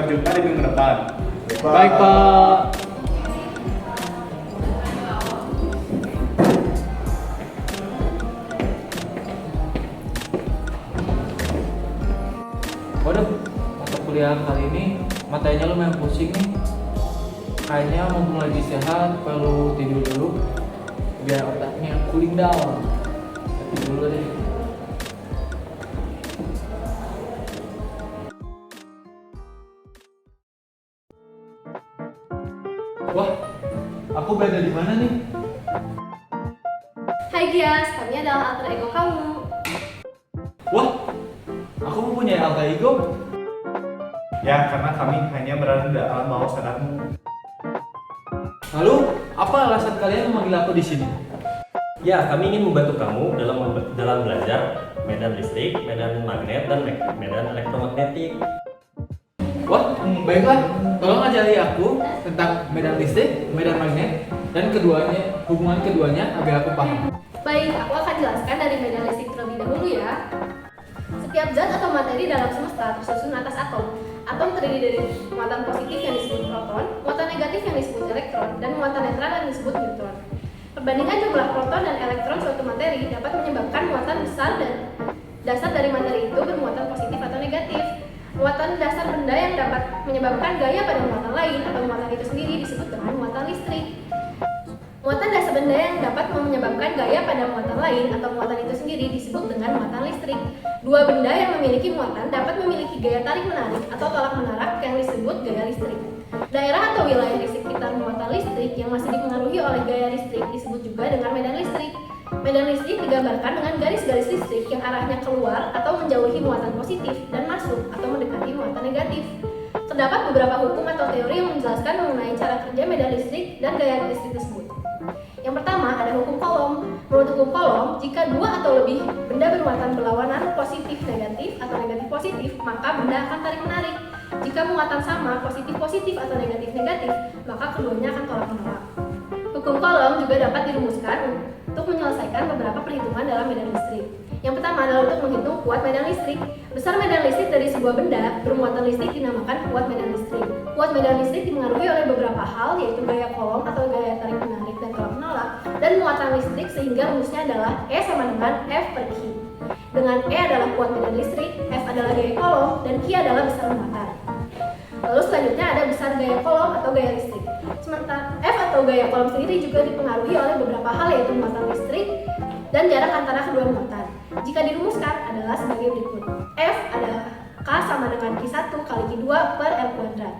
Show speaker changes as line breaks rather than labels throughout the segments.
jumpa di minggu depan.
Baik, Pak. Waduh, mata kuliah kali ini matanya lumayan pusing nih. Kayaknya mumpung lagi sehat, perlu tidur dulu biar otaknya cooling down. Tidur dulu deh. Wah, aku berada di mana nih?
Hai Gias, kami adalah alter ego kamu.
Wah, aku mempunyai alter ego.
Ya, karena kami hanya berada di alam bawah sadarmu.
Lalu, apa alasan kalian memanggil aku di sini?
Ya, kami ingin membantu kamu dalam belajar medan listrik, medan magnet, dan medan elektromagnetik.
Wah, baiklah. Tolong ajari aku tentang medan listrik, medan magnet, dan hubungan keduanya agar aku paham.
Baik, aku akan jelaskan dari medan listrik terlebih dahulu ya. Setiap zat atau materi dalam semesta tersusun atas atom. Atom terdiri dari muatan positif yang disebut proton, muatan negatif yang disebut elektron, dan muatan netral yang disebut neutron. Perbandingan jumlah proton dan elektron suatu materi dapat menyebabkan muatan besar dan dasar dari materi itu bermuatan positif atau negatif. Muatan dasar benda yang dapat menyebabkan gaya pada muatan lain atau muatan itu sendiri disebut dengan muatan listrik. Muatan dasar benda yang dapat menyebabkan gaya pada muatan lain atau muatan itu sendiri disebut dengan muatan listrik. Dua benda yang memiliki muatan dapat memiliki gaya tarik-menarik atau tolak-menarik yang disebut gaya listrik. Daerah atau wilayah di sekitar muatan listrik yang masih dipengaruhi oleh gaya listrik disebut juga dengan medan listrik. Medan listrik digambarkan dengan garis-garis listrik yang arahnya keluar atau menjauhi muatan positif dan masuk atau mendekati muatan negatif. Terdapat beberapa hukum atau teori yang menjelaskan mengenai cara kerja medan listrik dan gaya listrik tersebut. Yang pertama ada hukum Coulomb. Menurut hukum Coulomb, jika dua atau lebih benda bermuatan berlawanan positif negatif atau negatif positif, maka benda akan tarik menarik. Jika muatan sama positif positif atau negatif negatif, maka keduanya akan tolak menolak. Hukum Coulomb juga dapat dirumuskan untuk menyelesaikan beberapa perhitungan dalam medan listrik. Yang pertama adalah untuk menghitung kuat medan listrik. Besar medan listrik dari sebuah benda bermuatan listrik dinamakan kuat medan listrik. Kuat medan listrik dipengaruhi oleh beberapa hal, yaitu gaya Coulomb atau gaya tarik menarik dan tolak menolak, dan muatan listrik, sehingga rumusnya adalah E sama dengan F per Q. Dengan E adalah kuat medan listrik, F adalah gaya Coulomb, dan Q adalah besar muatan. Lalu selanjutnya ada besar gaya Coulomb atau gaya listrik. Sementara F atau gaya Coulomb sendiri juga dipengaruhi oleh beberapa hal, yaitu muatan listrik dan jarak antara kedua muatan. Jika dirumuskan adalah sebagai berikut. F adalah K sama dengan Q1 kali Q2 per L kuadrat.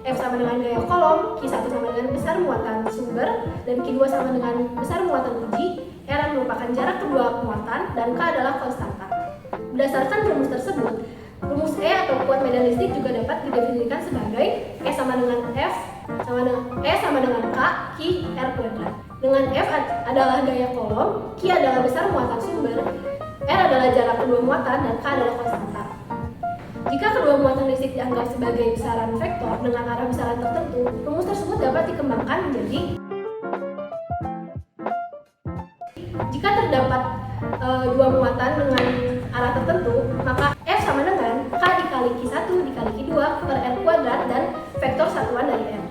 F sama dengan gaya Coulomb, Q1 sama dengan besar muatan sumber, dan Q2 sama dengan besar muatan uji. R merupakan jarak kedua muatan, dan K adalah konstanta. Berdasarkan rumus tersebut, rumus E atau kuat medan listrik juga dapat didefinisikan sebagai E sama dengan F sama dengan K Q R kuadrat. Dengan F adalah gaya Coulomb, Q adalah besar muatan sumber, R adalah jarak kedua muatan, dan K adalah konstanta. Jika kedua muatan listrik dianggap sebagai besaran vektor dengan arah besaran tertentu, rumus tersebut dapat dikembangkan menjadi jika terdapat dua muatan dengan arah tertentu, maka F sama dengan K dikali Q1 dikali Q2 per R kuadrat dan vektor satuan dari R.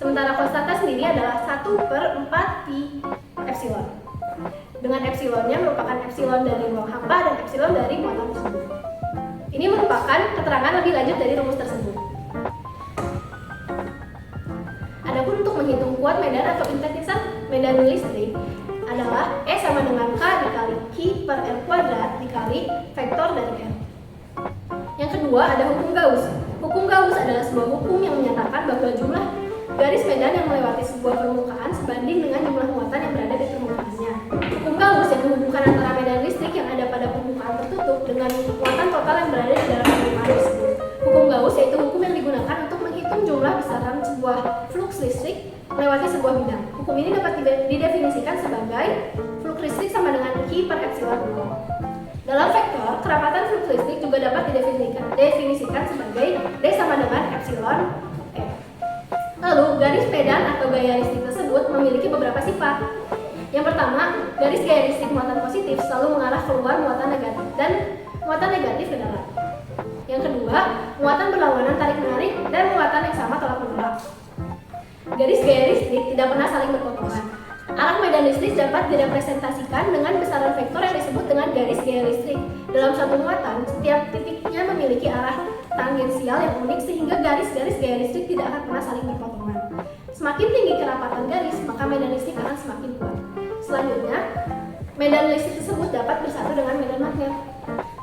Sementara konstanta sendiri adalah 1 per 4 pi epsilon. Dengan epsilonnya merupakan epsilon dari ruang hampa dan epsilon dari muatan tersebut. Ini merupakan keterangan lebih lanjut dari rumus tersebut. Adapun untuk menghitung kuat medan atau intensitas medan listrik adalah E sama dengan K dikali Q per R kuadrat dikali vektor dari R. Yang kedua ada hukum Gauss. Hukum Gauss adalah sebuah hukum yang menyatakan bahwa jumlah garis medan yang melewati sebuah permukaan sebanding dengan jumlah muatan yang berada di permukaannya. Hukum Gauss yang menghubungkan antara medan listrik yang ada pada permukaan tertutup dengan muatan total yang berada di dalam permukaan tersebut. Hukum Gauss yaitu hukum yang digunakan untuk menghitung jumlah besaran sebuah flux listrik melewati sebuah bidang. Hukum ini dapat didefinisikan sebagai flux listrik sama dengan Q per epsilon 0. Dalam vektor, kerapatan flux listrik juga dapat didefinisikan sebagai D sama dengan epsilon E. Lalu, garis medan atau gaya listrik tersebut memiliki beberapa sifat. Yang pertama, garis gaya listrik muatan positif selalu mengarah keluar muatan negatif dan muatan negatif ke dalam. Yang kedua, muatan berlawanan tarik-menarik dan Garis gaya listrik tidak pernah saling berpotongan. Arah medan listrik dapat direpresentasikan dengan besaran vektor yang disebut dengan garis gaya listrik. Dalam satu muatan, setiap titiknya memiliki arah tangensial yang unik sehingga garis-garis gaya listrik tidak akan pernah saling berpotongan. Semakin tinggi kerapatan garis, maka medan listrik akan semakin kuat. Selanjutnya, medan listrik tersebut dapat bersatu dengan medan magnet.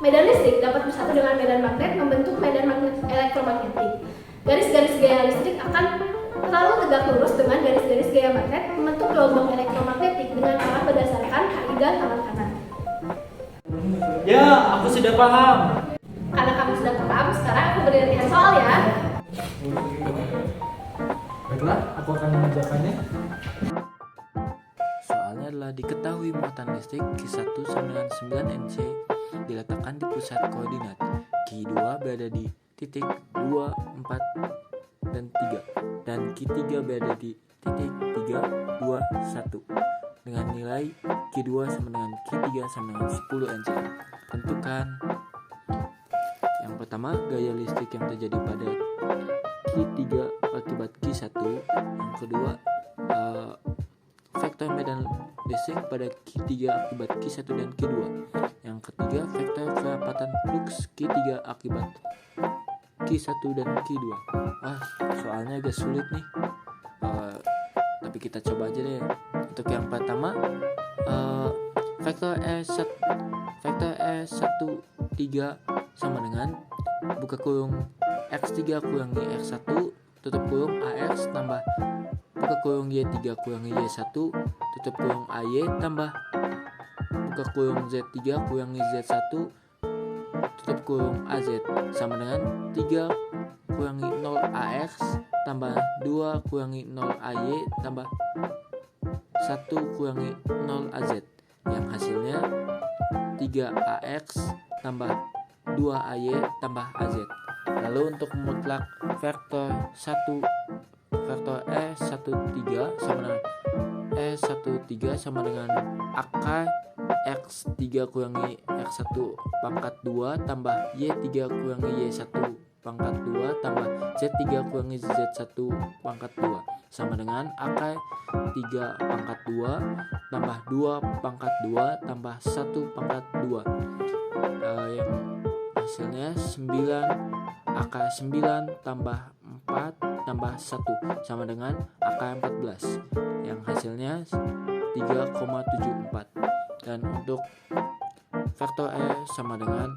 Medan listrik dapat bersatu dengan medan magnet membentuk medan magnet elektromagnetik. Garis-garis gaya listrik akan terlalu tegak lurus dengan garis-garis gaya magnet membentuk gelombang elektromagnetik dengan arah berdasarkan kaidah tangan kanan.
Ya, aku sudah paham.
Karena kamu sudah paham, sekarang aku berikan soal ya.
Baiklah, aku akan mengerjakannya.
Soalnya adalah diketahui muatan listrik Q1 sama dengan 9 NC diletakkan di pusat koordinat. Q2 berada di titik 2, 4, dan 3. Dan Q3 berada di titik 3, 2, 1. Dengan nilai Q2 sama dengan Q3 sama dengan 10 NC. Tentukan. Yang pertama, gaya listrik yang terjadi pada Q3 akibat Q1. Yang kedua, vektor medan listrik pada Q3 akibat Q1 dan Q2. Yang ketiga, vektor kerapatan flux Q3 akibat Q1 dan Q2. Soalnya agak sulit nih. Tapi kita coba aja deh. Untuk yang pertama, vektor E13 sama dengan buka kurung X3 kurangi X1 tutup kurung AX tambah buka kurung Y3 kurangi Y1 tutup kurung AY tambah buka kurung Z3 kurangi Z1 tutup kurung AZ sama dengan 3 kurangi 0 AX tambah 2 kurangi 0 AY tambah 1 kurangi 0 AZ yang hasilnya 3AX tambah 2AY tambah AZ. Lalu untuk mutlak vektor E13 sama dengan akar X3 kurangi X1 pangkat 2 tambah Y3 kurangi Y1 pangkat 2 tambah Z3 kurangi Z1 pangkat 2 sama dengan akar 3 pangkat 2 tambah 2 pangkat 2 tambah 1 pangkat 2 yang hasilnya 9 akar 9 tambah 4 tambah 1 sama dengan akar 14 yang hasilnya 3,74. Dan untuk vektor E sama dengan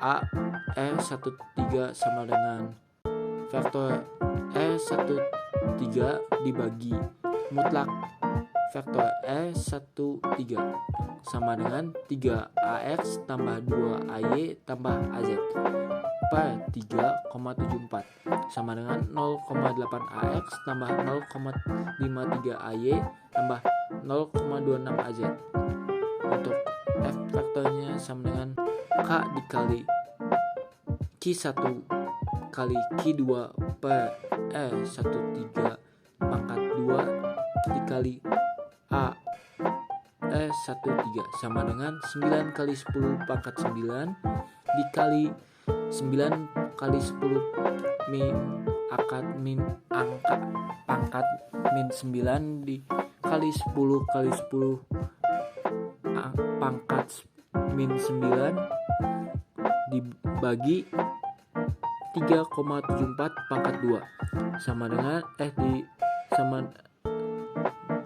E13 sama dengan vektor E13 dibagi mutlak vektor E13 sama dengan 3AX tambah 2AY tambah AZ per 3,74 sama dengan 0,8AX tambah 0,53AY tambah 0,26 AZ. Untuk F vektornya sama dengan K dikali Q1 kali Q2 per E13 pangkat 2 dikali A E13 sama dengan 9 kali 10 pangkat 9 dikali 9 kali 10 min akad min angka pangkat min 9 dikali 10 kali 10 pangkat min 9 dibagi 3,74 pangkat 2 sama dengan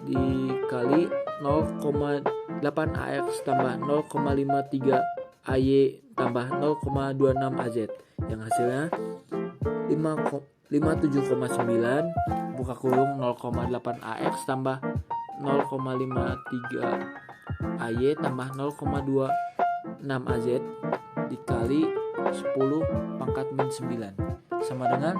dikali 0,8 AX tambah 0,53 AY tambah 0,26 AZ yang hasilnya 57,9 buka kurung 0,8 AX tambah 0,53 AY tambah 0,26 AZ dikali 10 pangkat min 9 sama dengan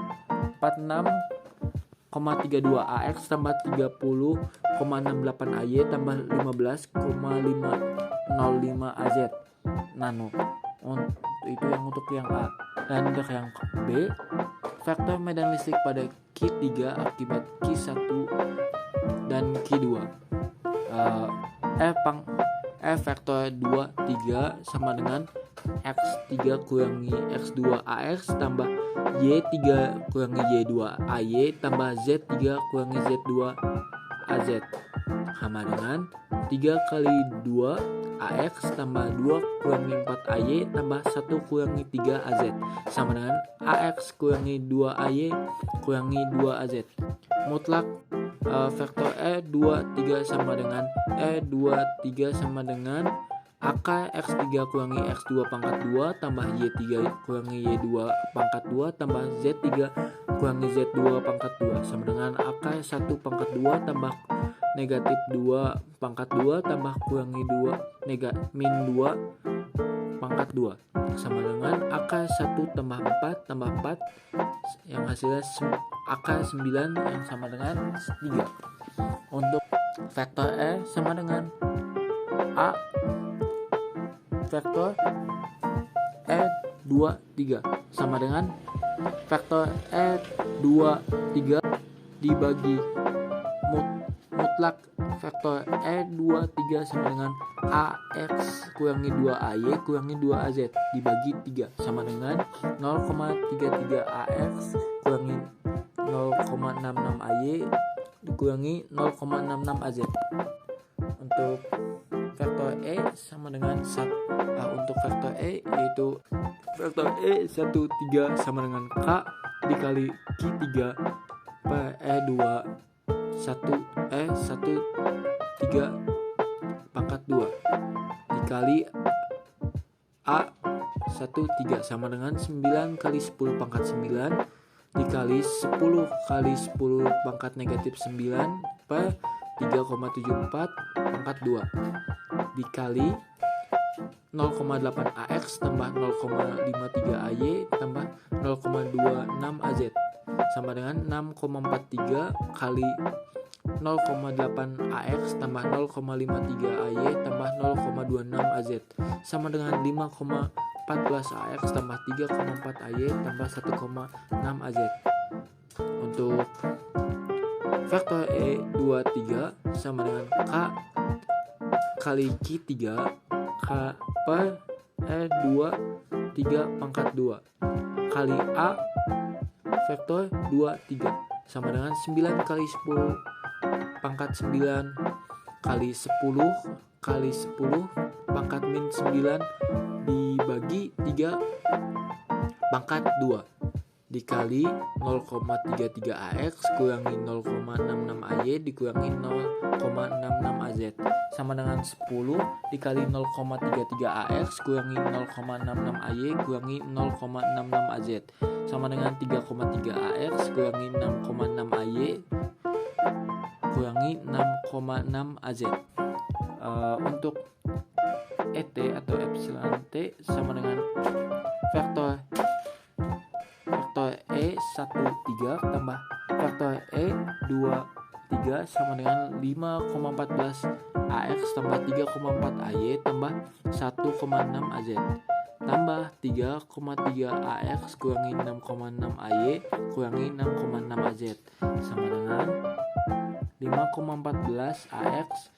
46,32 AX tambah 30,68 AY tambah 15,505 AZ nano. Itu yang untuk yang A. Dan untuk yang B, vektor medan listrik pada Q3 akibat Q1 dan Q2. E vektor 2, 3 sama dengan X3 kurangi X2 AX tambah Y3 kurangi Y2 AY tambah Z3 kurangi Z2 AZ sama dengan 3 kali 2 AX tambah 2 kurangi 4 AY tambah 1 kurangi 3 AZ sama dengan AX kurangi 2 AY kurangi 2 AZ. Mutlak vektor E23 sama dengan E23 sama dengan AK X3 kurangi X2 pangkat 2 tambah Y3 kurangi Y2 pangkat 2 tambah Z3 kurangi Z2 pangkat 2 sama dengan AK 1 pangkat 2 tambah negatif 2 pangkat 2 tambah kurangi 2 min 2 pangkat 2 sama dengan AK 1 tambah 4 tambah 4 yang hasilnya AK 9 yang sama dengan 3. Untuk vektor E sama dengan A vektor E23 sama dengan vektor E23 dibagi mutlak vektor E23 sama dengan AX kurangi 2AY kurangi 2AZ dibagi 3 sama dengan 0,33 AX kurangi 0,66 AY dikurangi 0,66 AZ. Untuk vektor E sama dengan untuk vektor E yaitu vektor E13 sama dengan K dikali Q3 per E2 E13 pangkat 2 dikali A13 sama dengan 9 kali 10 pangkat 9 dikali 10 kali 10 pangkat negatif 9 per 3,74 pangkat 2 dikali 0,8 AX tambah 0,53 AY tambah 0,26 AZ sama dengan 6,43 kali 0,8 AX tambah 0,53 AY tambah 0,26 AZ sama dengan 5,14 AX tambah 3,4 AY tambah 1,6 AZ. Untuk vektor E23 sama dengan K kali Q3 K per E23 pangkat 2 kali A vektor 23 sama dengan 9 kali 10 pangkat 9 kali 10 kali 10 pangkat min 9 dibagi 3 pangkat 2 dikali 0,33 AX kurangi 0,66 AY dikurangi 0,66 AZ sama dengan 10 dikali 0,33 AX kurangi 0,66 AY kurangi 0,66 AZ sama dengan 3,3 AX kurangi 6,6 AY kurangi 6,6 AZ. Untuk ET atau epsilon T sama dengan vektor E13 tambah vektor E23 sama dengan 5,14 AX tambah 3,4 AY tambah 1,6 AZ tambah 3,3 AX kurangi 6,6 AY kurangi 6,6 AZ sama dengan 5,14 AX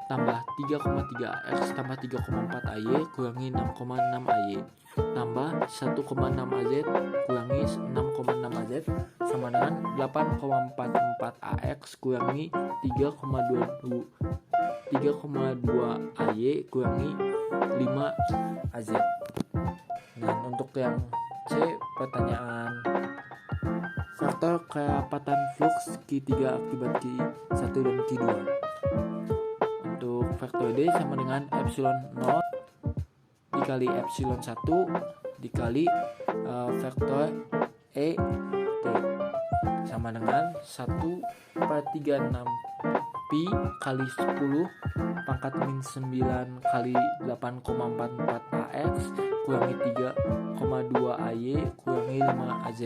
tambah 3,3 AX tambah 3,4 AY kurangi 6,6 AY tambah 1,6 AZ kurangi 6,6 AZ sama dengan 8,44 AX kurangi 3,2 AY kurangi 5 AZ. Dan untuk yang C, pertanyaan faktor kerapatan flux Q3 akibat Q1 dan Q2. Untuk faktor D sama dengan epsilon 0 dikali epsilon 1 dikali vektor E T sama dengan 1/36 pi kali 10 pangkat min 9 kali 8,44 AX kurangi 3,2 AY kurangi 5 AZ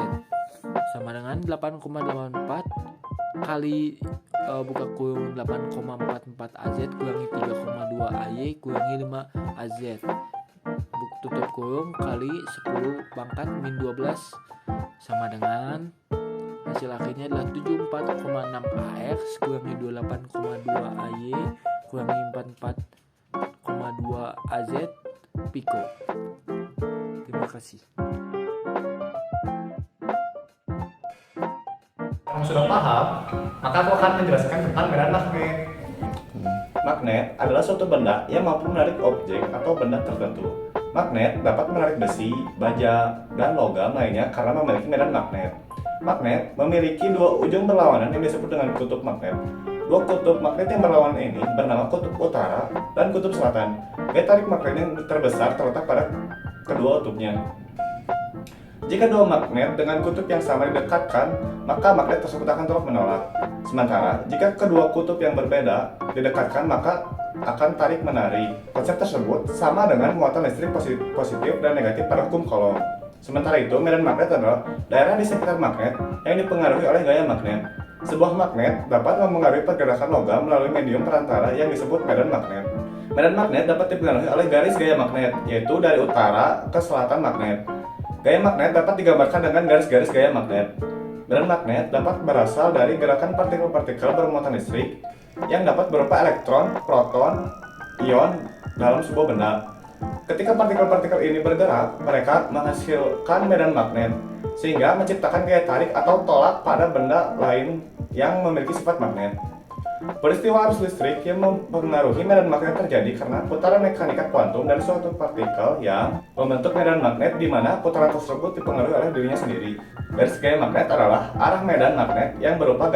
sama dengan 8,84 kali buka kurung 8,44 AZ kurangi 3,2 AY kurangi 5 AZ tutup kurung kali 10 pangkat min 12 sama dengan hasil akhirnya adalah 74,6 AX kurangi 28,2 AY kurangi 44,2 AZ Pico. Terima kasih.
kamu sudah paham, maka aku akan menjelaskan tentang medan magnet. Magnet adalah suatu benda yang mampu menarik objek atau benda tertentu. Magnet dapat menarik besi, baja, dan logam lainnya karena memiliki medan magnet. Magnet memiliki dua ujung berlawanan yang disebut dengan kutub magnet. Dua kutub magnet yang berlawanan ini bernama kutub utara dan kutub selatan. Gaya tarik magnet yang terbesar terletak pada kedua kutubnya. Jika dua magnet dengan kutub yang sama didekatkan, maka magnet tersebut akan terus menolak. Sementara, jika kedua kutub yang berbeda didekatkan, maka akan tarik-menarik. Konsep tersebut sama dengan muatan listrik positif dan negatif pada hukum Coulomb. Sementara itu, medan magnet adalah daerah di sekitar magnet yang dipengaruhi oleh gaya magnet. Sebuah magnet dapat mempengaruhi pergerakan logam melalui medium perantara yang disebut medan magnet. Medan magnet dapat dipengaruhi oleh garis gaya magnet, yaitu dari utara ke selatan magnet. Gaya magnet dapat digambarkan dengan garis-garis gaya magnet. Medan magnet dapat berasal dari gerakan partikel-partikel bermuatan listrik yang dapat berupa elektron, proton, ion dalam sebuah benda. Ketika partikel-partikel ini bergerak, mereka menghasilkan medan magnet, sehingga menciptakan gaya tarik atau tolak pada benda lain yang memiliki sifat magnet. Peristiwa arus listrik yang mempengaruhi medan magnet terjadi karena putaran mekanika kuantum dari suatu partikel yang membentuk medan magnet di mana putaran tersebut dipengaruhi oleh dirinya sendiri. Garis gaya magnet adalah arah medan magnet yang berupa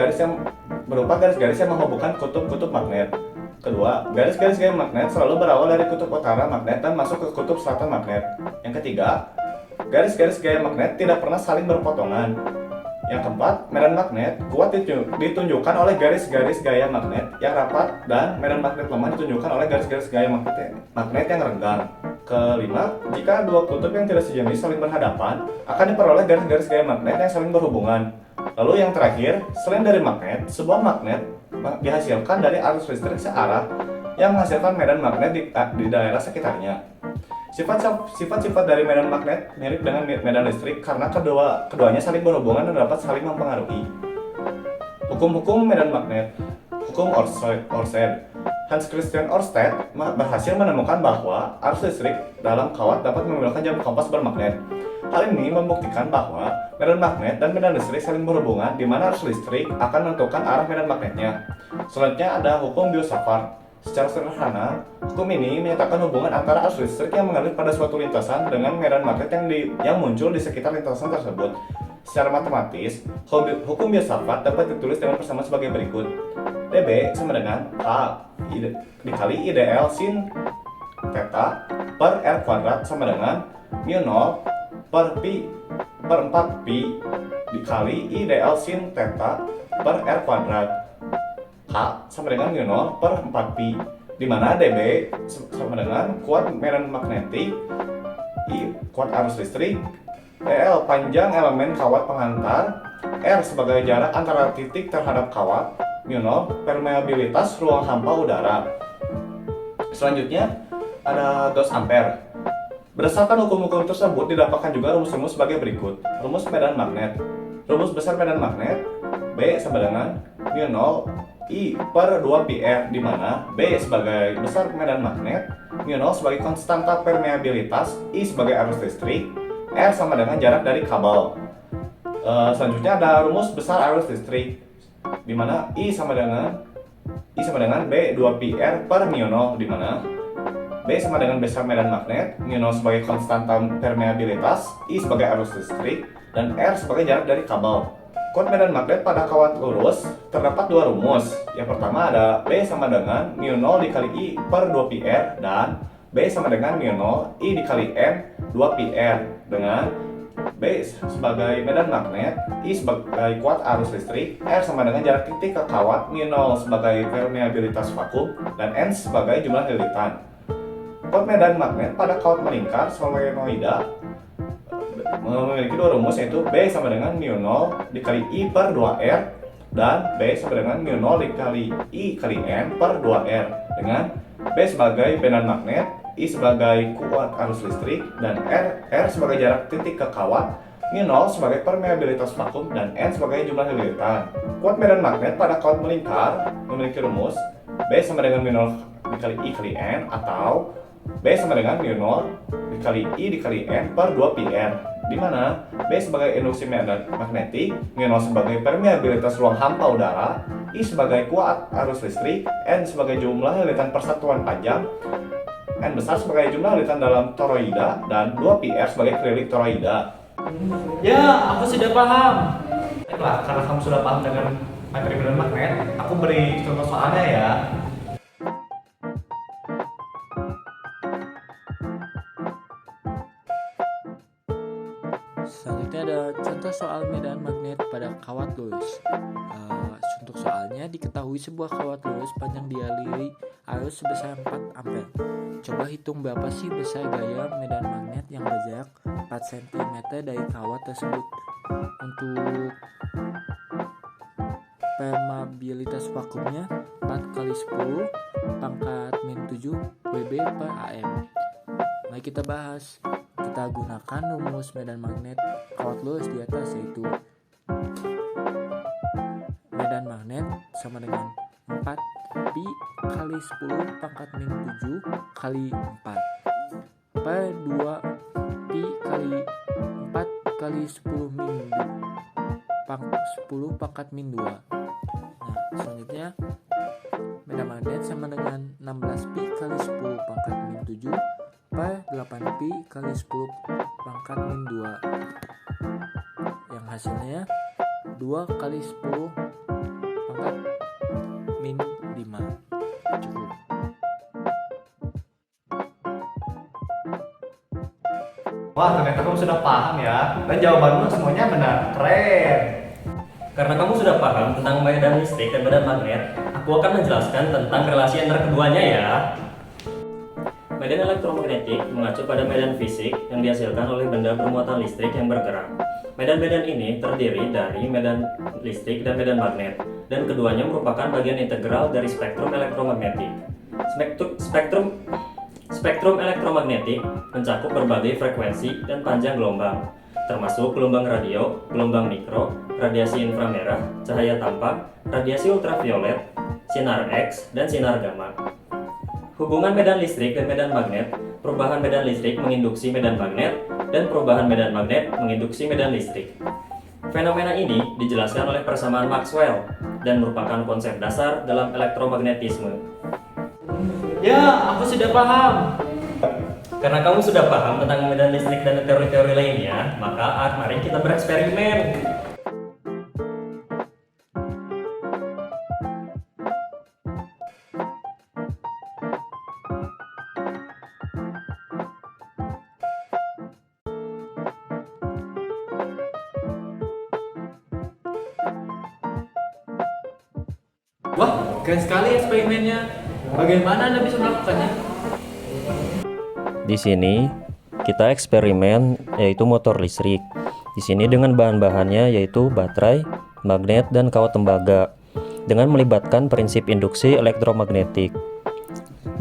garis-garis yang menghubungkan kutub-kutub magnet. Kedua, garis-garis gaya magnet selalu berawal dari kutub utara magnet dan masuk ke kutub selatan magnet. Yang ketiga, garis-garis gaya magnet tidak pernah saling berpotongan. Yang keempat, medan magnet kuat ditunjukkan oleh garis-garis gaya magnet yang rapat dan medan magnet lemah ditunjukkan oleh garis-garis gaya magnet yang renggang. Kelima, jika dua kutub yang tidak sejenis saling berhadapan, akan diperoleh garis-garis gaya magnet yang saling berhubungan. Lalu yang terakhir, selain dari magnet, sebuah magnet dihasilkan dari arus listrik searah yang menghasilkan medan magnet di daerah sekitarnya. Sifat-sifat dari medan magnet mirip dengan medan listrik karena keduanya saling berhubungan dan dapat saling mempengaruhi. Hukum-hukum medan magnet. Hukum Ørsted. Hans Christian Ørsted berhasil menemukan bahwa arus listrik dalam kawat dapat menggunakan jam kompas bermagnet. Hal ini membuktikan bahwa medan magnet dan medan listrik saling berhubungan di mana arus listrik akan menentukan arah medan magnetnya. Selanjutnya ada hukum Biot-Savart. Secara sederhana, hukum ini menyatakan hubungan antara arus listrik yang mengalir pada suatu lintasan dengan medan magnet yang muncul di sekitar lintasan tersebut. Secara matematis, hukum Biot-Savart dapat ditulis dengan persamaan sebagai berikut. dB sama dengan K dikali IDL sin theta per R kuadrat sama dengan mu0 per pi per 4 pi dikali IDL sin theta per R kuadrat. K sama dengan mu0 per 4 pi, di mana dB sama dengan kuat medan magnetik, I kuat arus listrik, L panjang elemen kawat pengantar, R sebagai jarak antara titik terhadap kawat, mu0 permeabilitas ruang hampa udara. Selanjutnya ada Gauss-Ampere. Berdasarkan hukum-hukum tersebut didapatkan juga rumus-rumus sebagai berikut. Rumus medan magnet. Rumus besar medan magnet B sama dengan mu0 I per 2 pi R, di mana B sebagai besar medan magnet, mu0 sebagai konstanta permeabilitas, I sebagai arus listrik, R sama dengan jarak dari kabel. Selanjutnya ada rumus besar arus listrik, di mana I sama dengan B 2 pi R per mu0, di mana B sama dengan besar medan magnet, mu0 sebagai konstanta permeabilitas, I sebagai arus listrik, dan R sebagai jarak dari kabel. Kuat medan magnet pada kawat lurus terdapat dua rumus. Yang pertama ada B sama dengan mu0 dikali I per 2 pi R, dan B sama dengan mu0 I dikali M 2 pi R, dengan B sebagai medan magnet, I sebagai kuat arus listrik, R sama dengan jarak titik ke kawat, mu0 sebagai permeabilitas vakum, dan N sebagai jumlah lilitan. Kuat medan magnet pada kawat melingkar solenoida memiliki dua rumus, yaitu B sama dengan mu0 dikali I per 2R, dan B sama dengan mu0 dikali I kali N per 2R, dengan B sebagai medan magnet, I sebagai kuat arus listrik, dan R sebagai jarak titik ke kawat, mu0 sebagai permeabilitas vakum, dan N sebagai jumlah lilitan. Kuat medan magnet pada kawat melingkar memiliki rumus B sama dengan mu0 dikali I kali N, atau B sama dengan mu0 dikali I dikali N per 2 pi R, di mana B sebagai induksi medan magnetik, mu0 sebagai permeabilitas ruang hampa udara, I sebagai kuat arus listrik, N sebagai jumlah lilitan persatuan panjang, N besar sebagai jumlah lilitan dalam toroida, dan 2 pi R sebagai keliling toroida.
Ya, aku sudah paham.
Baiklah, karena kamu sudah paham dengan materi medan magnet, aku beri contoh soalnya ya.
Selanjutnya ada contoh soal medan magnet pada kawat lurus. Untuk soalnya diketahui sebuah kawat lurus panjang dialiri arus sebesar 4 ampere. Coba hitung berapa sih besar gaya medan magnet yang berjarak 4 cm dari kawat tersebut. Untuk permeabilitas vakumnya 4 kali 10 pangkat min 7 Wb per AM. Mari kita bahas. Kita gunakan rumus medan magnet kawat lurus di atas, yaitu medan magnet sama dengan 4 pi kali 10 pangkat min 7 kali 4 per 2 pi kali 4 kali 10 min 10 pangkat min 2. Nah, selanjutnya medan magnet sama dengan 16 pi kali 10 pangkat min 7 per 8 pi kali 10 pangkat min 2, yang hasilnya 2 kali 10 pangkat min 5. Cukup.
Wah, ternyata kamu sudah paham ya, dan jawabanmu semuanya benar. Keren.
Karena kamu sudah paham tentang medan listrik dan medan magnet, aku akan menjelaskan tentang relasi antara keduanya ya. Medan elektromagnetik mengacu pada medan fisik yang dihasilkan oleh benda bermuatan listrik yang bergerak. Medan-medan ini terdiri dari medan listrik dan medan magnet, dan keduanya merupakan bagian integral dari spektrum elektromagnetik. Spektrum elektromagnetik mencakup berbagai frekuensi dan panjang gelombang, termasuk gelombang radio, gelombang mikro, radiasi inframerah, cahaya tampak, radiasi ultraviolet, sinar X, dan sinar gamma. Hubungan medan listrik dan medan magnet, perubahan medan listrik menginduksi medan magnet, dan perubahan medan magnet menginduksi medan listrik. Fenomena ini dijelaskan oleh persamaan Maxwell dan merupakan konsep dasar dalam elektromagnetisme.
Ya, aku sudah paham.
Karena kamu sudah paham tentang medan listrik dan teori-teori lainnya, maka mari kita bereksperimen.
Wah, keren sekali eksperimennya. Bagaimana Anda bisa melakukannya?
Di sini kita eksperimen yaitu motor listrik. Di sini dengan bahan-bahannya yaitu baterai, magnet, dan kawat tembaga dengan melibatkan prinsip induksi elektromagnetik.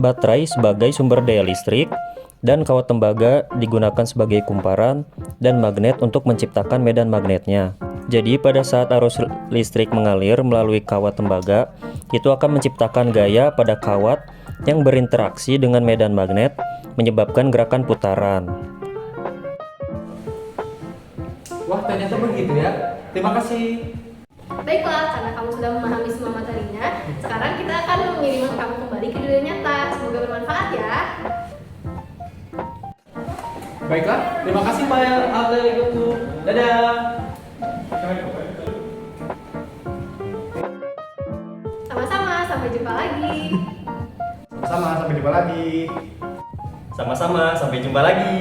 Baterai sebagai sumber daya listrik dan kawat tembaga digunakan sebagai kumparan dan magnet untuk menciptakan medan magnetnya. Jadi pada saat arus listrik mengalir melalui kawat tembaga, itu akan menciptakan gaya pada kawat yang berinteraksi dengan medan magnet, menyebabkan gerakan putaran.
Wah, ternyata begitu ya. Terima kasih.
Baiklah, karena kamu sudah memahami semua materinya, sekarang kita akan mengirimkan kamu kembali ke dunia nyata. Semoga bermanfaat ya.
Baiklah, terima kasih Pak Alego. Dadah.
Sama-sama, sampai jumpa lagi.
Sama, sampai jumpa lagi.
Sama-sama, sampai jumpa lagi.